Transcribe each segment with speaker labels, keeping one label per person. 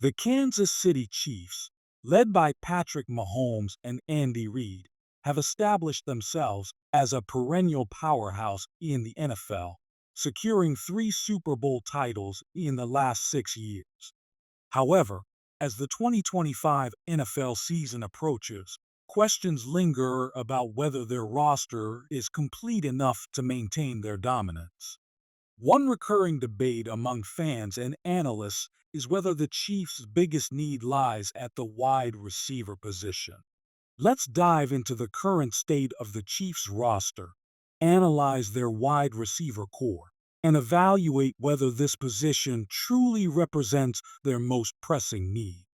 Speaker 1: The Kansas City Chiefs, led by Patrick Mahomes and Andy Reid, have established themselves as a perennial powerhouse in the NFL, securing 3 Super Bowl titles in the last 6 years. However, as the 2025 NFL season approaches, questions linger about whether their roster is complete enough to maintain their dominance. One recurring debate among fans and analysts is whether the Chiefs' biggest need lies at the wide receiver position. Let's dive into the current state of the Chiefs' roster, analyze their wide receiver core, and evaluate whether this position truly represents their most pressing need.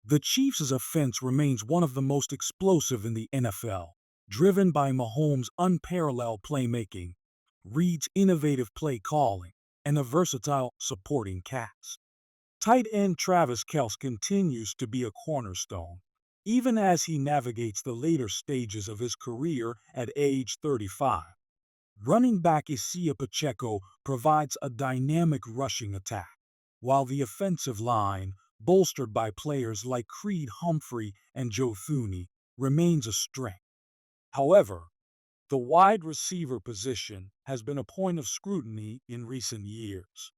Speaker 1: The Chiefs' offense remains one of the most explosive in the NFL, driven by Mahomes' unparalleled playmaking, Reid's innovative play calling, and a versatile supporting cast. Tight end Travis Kelce continues to be a cornerstone, even as he navigates the later stages of his career at age 35. Running back Isaiah Pacheco provides a dynamic rushing attack, while the offensive line, bolstered by players like Creed Humphrey and Joe Thuney, remains a strength. However, the wide receiver position has been a point of scrutiny in recent years.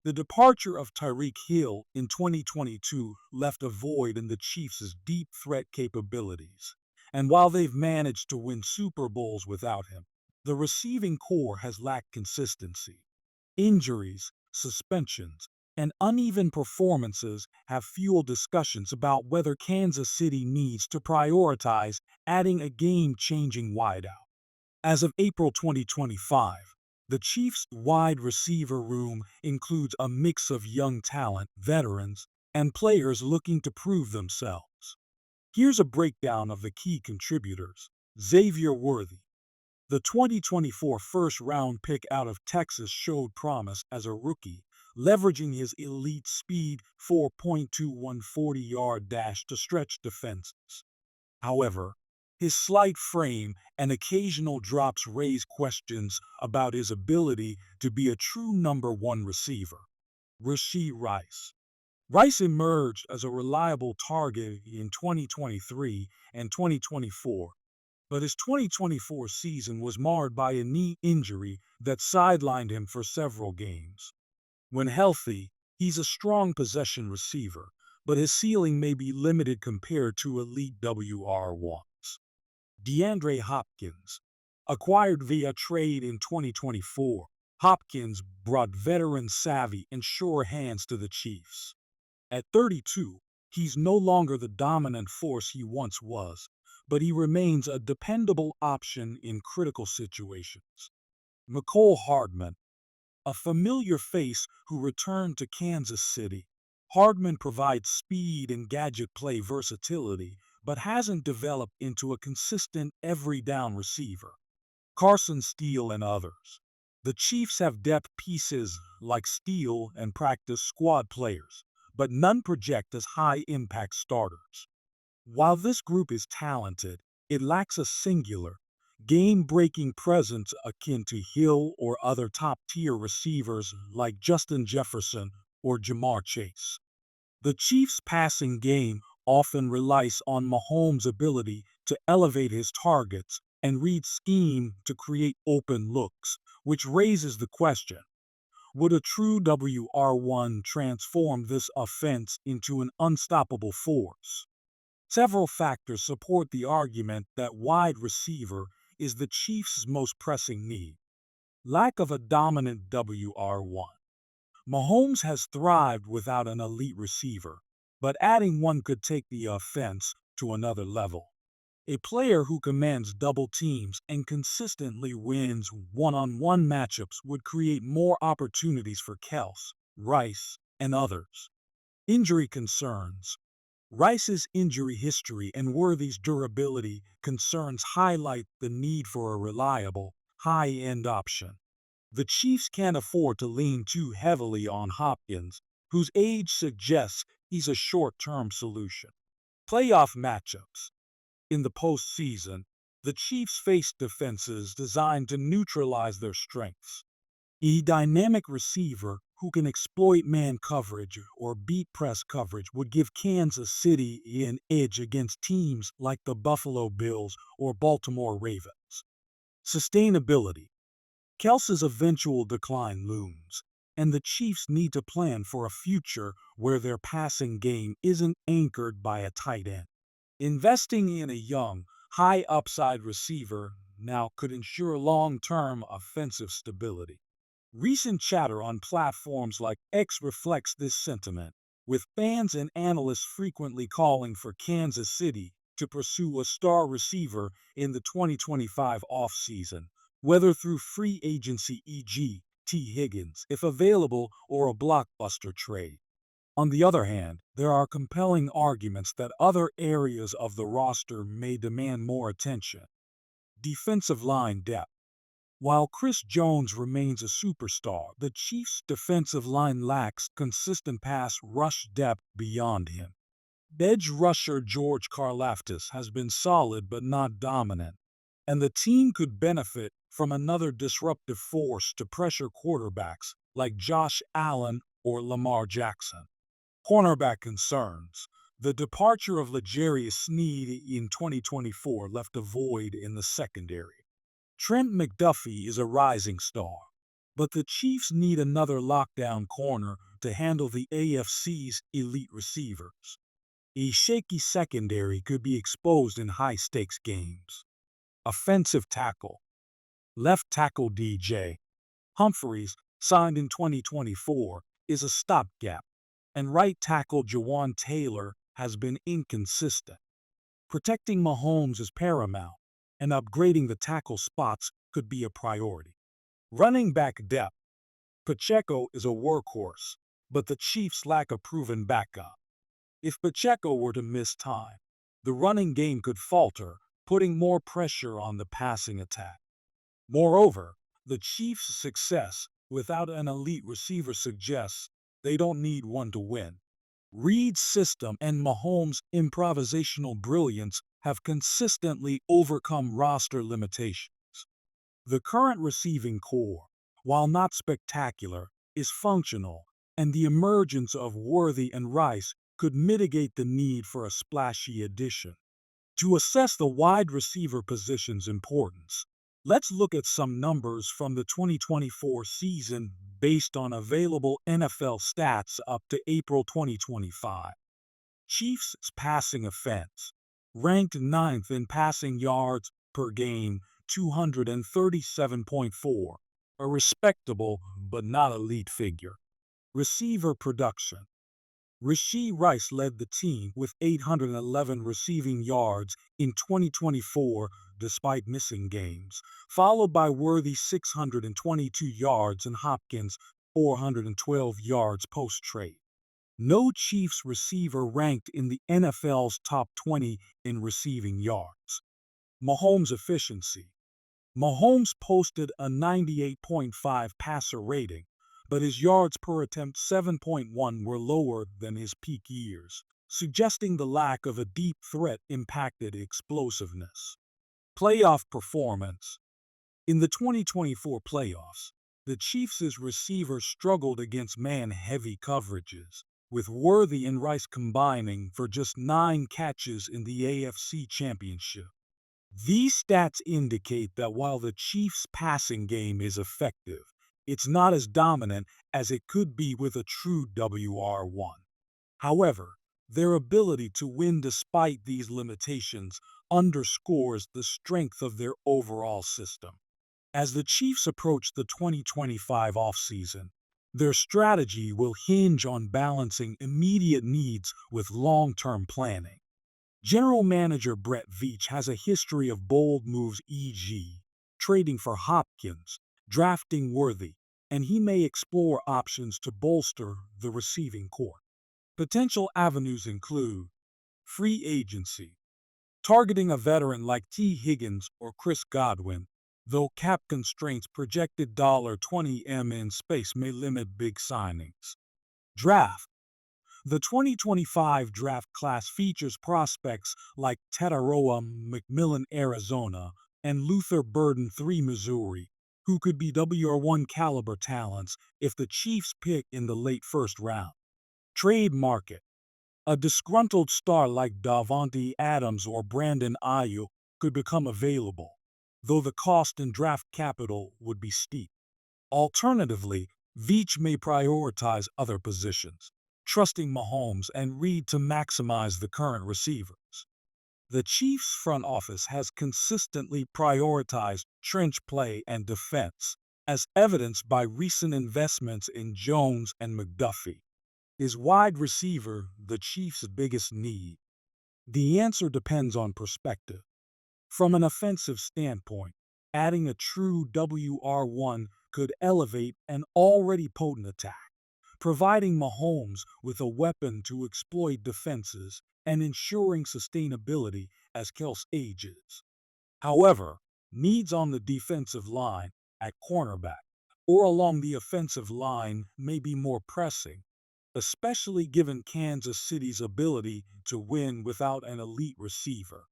Speaker 1: The departure of Tyreek Hill in 2022 left a void in the Chiefs' deep threat capabilities, and while they've managed to win Super Bowls without him, the receiving core has lacked consistency. Injuries, suspensions, and uneven performances have fueled discussions about whether Kansas City needs to prioritize adding a game-changing wideout. As of April 2025, the Chiefs' wide receiver room includes a mix of young talent, veterans, and players looking to prove themselves. Here's a breakdown of the key contributors. Xavier Worthy. The 2024 first-round pick out of Texas showed promise as a rookie, leveraging his elite speed 4.21 40-yard dash to stretch defenses. However, his slight frame and occasional drops raise questions about his ability to be a true number one receiver. Rashee Rice. Rice emerged as a reliable target in 2023 and 2024, but his 2024 season was marred by a knee injury that sidelined him for several games. When healthy, he's a strong possession receiver, but his ceiling may be limited compared to elite WR1s. DeAndre Hopkins. Acquired via trade in 2024, Hopkins brought veteran savvy and sure hands to the Chiefs. At 32, he's no longer the dominant force he once was, but he remains a dependable option in critical situations. Mecole Hardman. A familiar face who returned to Kansas City, Hardman provides speed and gadget play versatility, but hasn't developed into a consistent every-down receiver. Carson Steele and others. The Chiefs have depth pieces like Steele and practice squad players, but none project as high-impact starters. While this group is talented, it lacks a singular, game-breaking presence akin to Hill or other top-tier receivers like Justin Jefferson or Jamar Chase. The Chiefs' passing game often relies on Mahomes' ability to elevate his targets and read scheme to create open looks, which raises the question, would a true WR1 transform this offense into an unstoppable force? Several factors support the argument that wide receiver is the Chiefs' most pressing need. Lack of a dominant WR1. Mahomes has thrived without an elite receiver, but adding one could take the offense to another level. A player who commands double teams and consistently wins one-on-one matchups would create more opportunities for Kelce, Rice, and others. Injury concerns. Rice's injury history and Worthy's durability concerns highlight the need for a reliable, high-end option. The Chiefs can't afford to lean too heavily on Hopkins, whose age suggests he's a short-term solution. Playoff matchups. In the postseason, the Chiefs face defenses designed to neutralize their strengths. A dynamic receiver who can exploit man coverage or beat press coverage would give Kansas City an edge against teams like the Buffalo Bills or Baltimore Ravens. Sustainability. Kelsey's eventual decline looms, and the Chiefs need to plan for a future where their passing game isn't anchored by a tight end. Investing in a young, high upside receiver now could ensure long term offensive stability. Recent chatter on platforms like X reflects this sentiment, with fans and analysts frequently calling for Kansas City to pursue a star receiver in the 2025 offseason, whether through free agency, e.g., T. Higgins, if available, or a blockbuster trade. On the other hand, there are compelling arguments that other areas of the roster may demand more attention. Defensive line depth. While Chris Jones remains a superstar, the Chiefs' defensive line lacks consistent pass rush depth beyond him. Edge rusher George Karlaftis has been solid but not dominant, and the team could benefit from another disruptive force to pressure quarterbacks like Josh Allen or Lamar Jackson. Cornerback concerns. The departure of L'Jarius Sneed in 2024 left a void in the secondary. Trent McDuffie is a rising star, but the Chiefs need another lockdown corner to handle the AFC's elite receivers. A shaky secondary could be exposed in high-stakes games. Offensive tackle. Left tackle DJ Humphreys, signed in 2024, is a stopgap, and right tackle Jawan Taylor has been inconsistent. Protecting Mahomes is paramount, and upgrading the tackle spots could be a priority. Running back depth. Pacheco is a workhorse, but the Chiefs lack a proven backup. If Pacheco were to miss time, the running game could falter, putting more pressure on the passing attack. Moreover, the Chiefs' success without an elite receiver suggests they don't need one to win. Reid's system and Mahomes' improvisational brilliance have consistently overcome roster limitations. The current receiving core, while not spectacular, is functional, and the emergence of Worthy and Rice could mitigate the need for a splashy addition. To assess the wide receiver position's importance, let's look at some numbers from the 2024 season based on available NFL stats up to April 2025. Chiefs' passing offense, ranked ninth in passing yards per game, 237.4, a respectable but not elite figure. Receiver production. Rashee Rice led the team with 811 receiving yards in 2024 despite missing games, followed by Worthy 622 yards and Hopkins 412 yards post-trade. No Chiefs receiver ranked in the NFL's top 20 in receiving yards. Mahomes' efficiency. Mahomes posted a 98.5 passer rating, but his yards per attempt 7.1 were lower than his peak years, suggesting the lack of a deep threat impacted explosiveness. Playoff performance. In the 2024 playoffs, the Chiefs' receivers struggled against man-heavy coverages, with Worthy and Rice combining for just 9 catches in the AFC Championship. These stats indicate that while the Chiefs' passing game is effective, it's not as dominant as it could be with a true WR1. However, their ability to win despite these limitations underscores the strength of their overall system. As the Chiefs approach the 2025 offseason, their strategy will hinge on balancing immediate needs with long-term planning. General Manager Brett Veach has a history of bold moves, e.g., trading for Hopkins, drafting Worthy, and he may explore options to bolster the receiving corps. Potential avenues include free agency, targeting a veteran like T. Higgins or Chris Godwin, though cap constraints projected $20 million in space may limit big signings. Draft. The 2025 draft class features prospects like Tataroa McMillan, Arizona, and Luther Burden III, Missouri, who could be WR1 caliber talents if the Chiefs pick in the late first round. Trade market. A disgruntled star like Davante Adams or Brandon Ayuk could become available, though the cost and draft capital would be steep. Alternatively, Veach may prioritize other positions, trusting Mahomes and Reed to maximize the current receivers. The Chiefs' front office has consistently prioritized trench play and defense, as evidenced by recent investments in Jones and McDuffie. Is wide receiver the Chiefs' biggest need? The answer depends on perspective. From an offensive standpoint, adding a true WR1 could elevate an already potent attack, providing Mahomes with a weapon to exploit defenses and ensuring sustainability as Kels ages. However, needs on the defensive line, at cornerback, or along the offensive line may be more pressing, especially given Kansas City's ability to win without an elite receiver.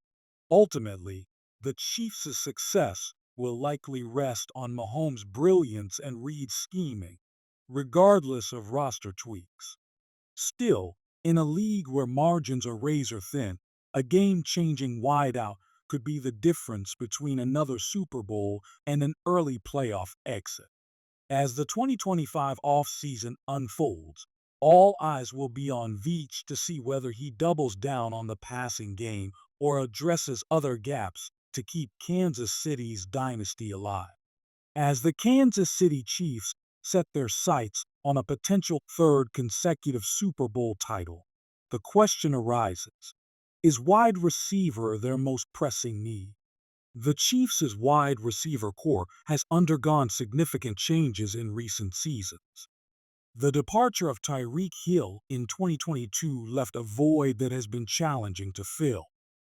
Speaker 1: Ultimately, the Chiefs' success will likely rest on Mahomes' brilliance and Reed's scheming, regardless of roster tweaks. Still, in a league where margins are razor thin, a game-changing wideout could be the difference between another Super Bowl and an early playoff exit. As the 2025 offseason unfolds, all eyes will be on Veach to see whether he doubles down on the passing game or addresses other gaps to keep Kansas City's dynasty alive. As the Kansas City Chiefs set their sights on a potential third consecutive Super Bowl title, the question arises, is wide receiver their most pressing need? The Chiefs' wide receiver core has undergone significant changes in recent seasons. The departure of Tyreek Hill in 2022 left a void that has been challenging to fill.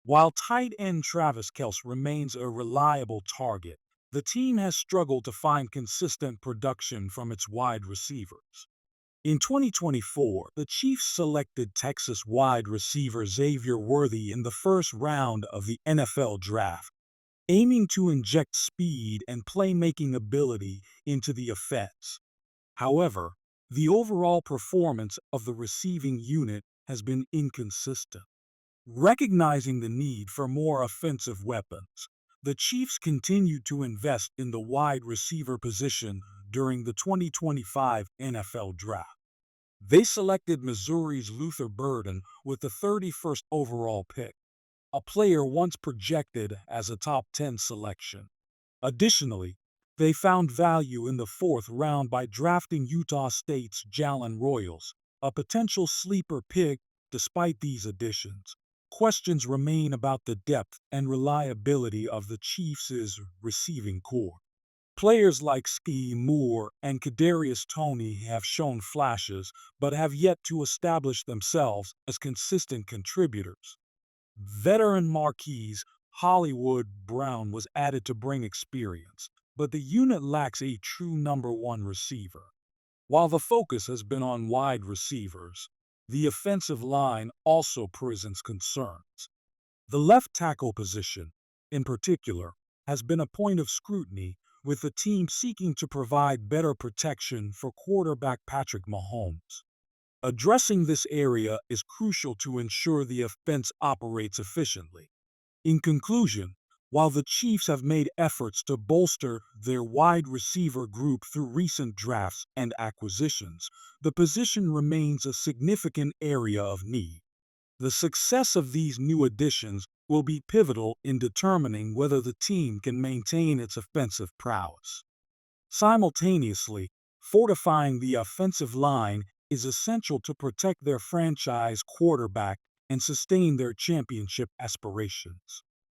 Speaker 1: While tight end Travis Kelce remains a reliable target, the team has struggled to find consistent production from its wide receivers. In 2024, the Chiefs selected Texas wide receiver Xavier Worthy in the first round of the NFL Draft, aiming to inject speed and playmaking ability into the offense. However, the overall performance of the receiving unit has been inconsistent. Recognizing the need for more offensive weapons, the Chiefs continued to invest in the wide receiver position during the 2025 NFL Draft. They selected Missouri's Luther Burden with the 31st overall pick, a player once projected as a top 10 selection. Additionally, they found value in the fourth round by drafting Utah State's Jalen Royals, a potential sleeper pick. Despite these additions, questions remain about the depth and reliability of the Chiefs' receiving core. Players like Ski Moore and Kadarius Toney have shown flashes, but have yet to establish themselves as consistent contributors. Veteran Marquise Hollywood Brown was added to bring experience, but the unit lacks a true number one receiver. While the focus has been on wide receivers, the offensive line also presents concerns. The left tackle position, in particular, has been a point of scrutiny, with the team seeking to provide better protection for quarterback Patrick Mahomes. Addressing this area is crucial to ensure the offense operates efficiently. In conclusion, while the Chiefs have made efforts to bolster their wide receiver group through recent drafts and acquisitions, the position remains a significant area of need. The success of these new additions will be pivotal in determining whether the team can maintain its offensive prowess. Simultaneously, fortifying the offensive line is essential to protect their franchise quarterback and sustain their championship aspirations.